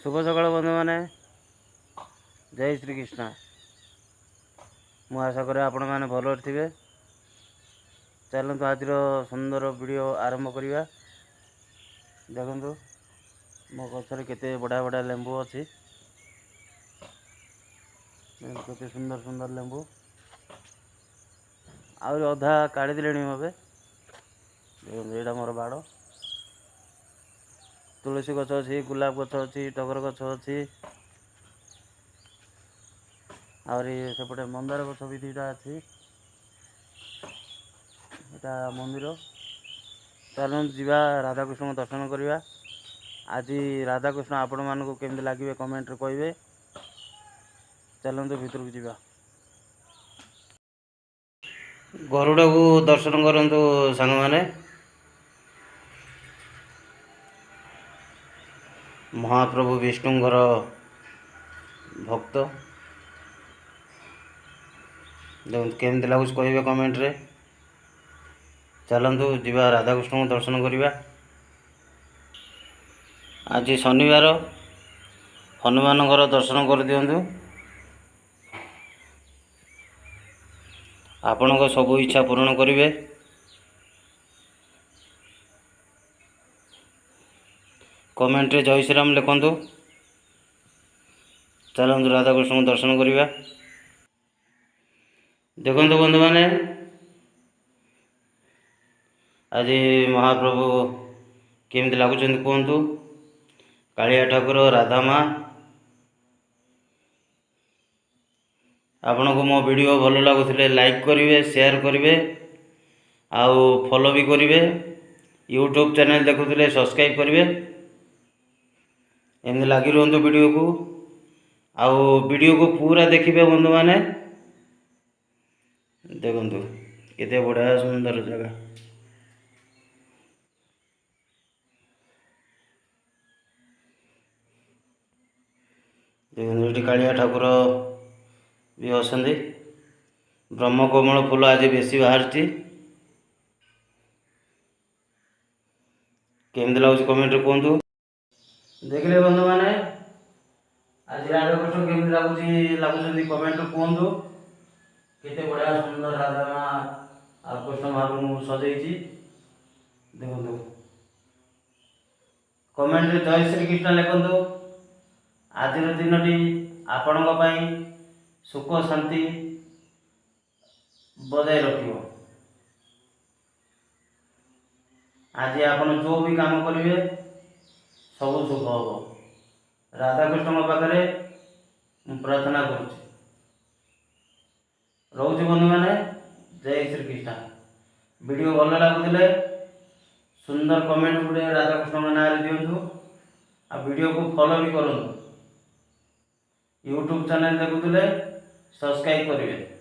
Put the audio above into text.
शुभ सकाळ बंधु मैंने जय श्री कृष्ण। मु आशा करे आपण मैंने भल थे। चलतु आज सुंदर वीडियो आरंभ करवा। देखु मो गचर केते बढ़िया बढ़िया लेंबू अच्छी, केते सुंदर सुंदर लेंबू आहुरी अधा काढ़ी देले मबे। देखो यहाँ मोर बाड़ तुलसी गछ अच्छी, गुलाब गछ अच्छी, टगर गछ अच्छी, आहरी सेपटे मंदार गछ भी दुईटा अच्छी। यहाँ मंदिर चलु जीवा राधाकृष्ण दर्शन करवा। आज राधाकृष्ण आपण मानक केमती लगे कमेंट रे कहिबे। चलतु भितर को जीवा। गरुड़ को दर्शन करंतु सांग माने। महाप्रभु विष्णुंकर भक्त देखो केमती लगुच कहे कमेंट रे। चलतु जीवा राधाकृष्ण को दर्शन करवा। आज शनिवार हनुमान दर्शन कर दिंतु। आपण सबू इच्छा पूर्ण करेंगे। कमेंट रे जय श्री राम लिखंतु। चलतु राधाकृष्ण को दर्शन करवा। देखंतु बंधु माने आज महाप्रभु केमती लगुच कहतु। कालिया ठाकुर, राधा माँ, आपण को मो वीडियो भल लगुले लाइक करेंगे, शेयर करेंगे, आउ फॉलो भी करेंगे। यूट्यूब चैनल देखुले सब्सक्राइब करेंगे। एमती लगी रुहतु वीडियो को। आउ वीडियो को पूरा देखिए बंधु माने। देखंतु केते बढ़िया सुंदर जगह। देखिए कालिया ठाकुर भी अच्छा। ब्रह्मकमल फूल आज बेसी बाहर केमती लगुच कमेंट कहतु। देखिले बंधु माने आज राधाकृष्ण केमती लगुच कमेंट कहतु। केते बढ़िया सुंदर राधा माँ और कृष्ण महाप्रभु सजाई। देखो कमेंट रे जय श्री कृष्ण लिखंतु। आज दिनटी आपण सुख शांति बजाय रखियो। आज आपण जो भी काम करेंगे सब सुख हम। राधाकृष्ण पाखे प्रार्थना करुँच। रोच बंधु मैंने जय श्री कृष्ण। वीडियो भल लगुले सुंदर कमेंट गुटे राधाकृष्ण ना दिंतु। आ वीडियो को फॉलो भी करूँ। यूट्यूब चैनल देखुले सब्सक्राइब करेंगे।